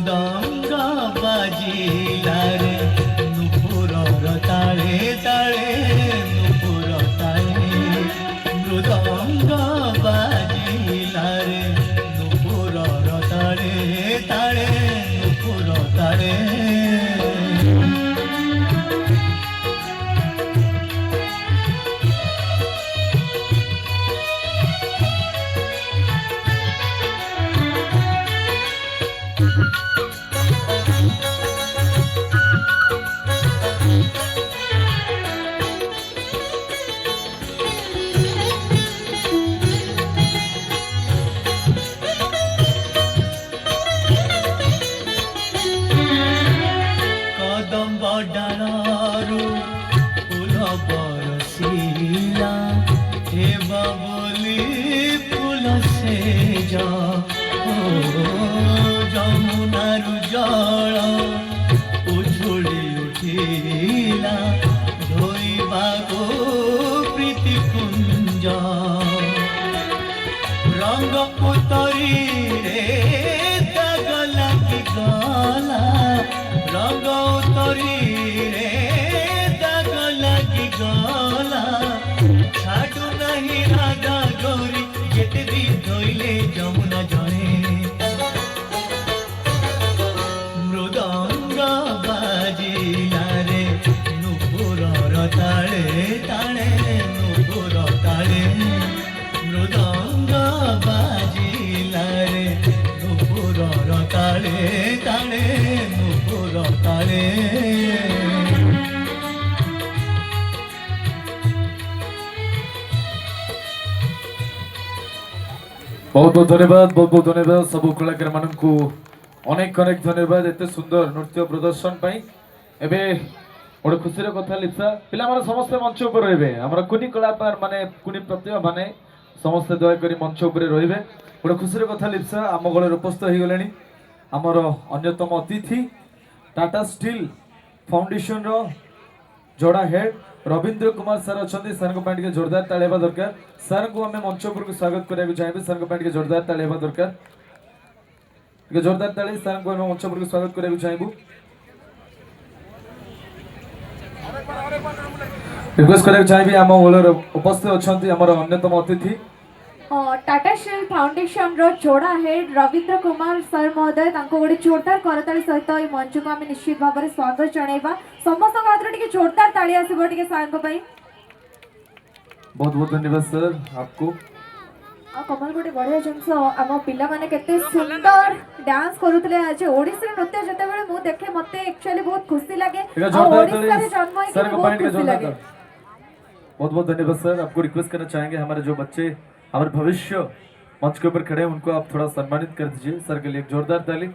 मृदंग बाजिला रे नुपुरर ताळे ताळे नुपुर ताळे मृदंग बाजिला रे नुपुरर ताळे ताळे नुपुर ताळे डालू फूल बरसीला हे बाबली फूल से जा जमुनारू जल उछुड़ी उठिला धोइबाको प्रीति कुंज रंग उतरी रे दाग लागी गला रंग उतरी रे दाग लागी गला छाड़ू नहीं राधा गौरी जेते भी धोइले जमुना जड़े मृदंग बाजिला रे नुपुरर ताळे ताळे नुपुर ताळे मृदंग बाजिला रे नुपुरर ताळे ताळे नुपुर ताळे बहुत बहुत धन्यवाद सब कलाकार मानू अनेक अनेक धन्यवाद एत सुंदर नृत्य प्रदर्शन पाई एबे गोटे खुशी कथा लिप्सा पिला माने समस्त मंच ऊपर रहिबे हमरा कुनी कलाकार माने कुनी प्रतिभा माने समस्त दया करी मंच ऊपर रहिबे गोटे खुशी कथा लिप्सा आम गळे उपस्थित हो गलेनी हमर अन्यतम अतिथि टाटा स्टील फाउंडेशन रो जोड़ा हेड रविंद्र कुमार सर अच्छा सर को पार्टी के जोरदार ताली हेबा दरकार सर को हमें मंच ऊपर स्वागत करने चाहिए सर को पार्टी के जोरदार ताली हेबा दरकार जोरदार ताली सर को हमें मंच ऊपर स्वागत करने चाहिए रिक्वेस्ट करने चाहिए आम ओलर उपस्थित अच्छा आम अन्यतम अतिथि टाटा स्टील फाउंडेशन रो जोड़ा हेड रविंद्र कुमार सर महोदय गोटे जोरदार करताली सहित ये मंच को आम निश्चित भाव में स्वागत जनइबा समस्त हाथ टे जोरदार ताली आसो टे सर बहुत बहुत धन्यवाद सर आपको कमल गोटे बढ़िया जिनस आम पिला माने केते सुंदर डांस करूतले आज ओडिसी नृत्य जते बेले मु देखे मते एक्चुअली बहुत खुशी लागे ओडिसा रे जन्म होई के बहुत खुशी लागे बहुत बहुत धन्यवाद सर आपको रिक्वेस्ट करना चाहेंगे हमारे जो बच्चे हमारे भविष्य मंच के ऊपर खड़े हैं उनको आप थोड़ा सम्मानित कर दीजिए सर के लिए एक जोरदार ताली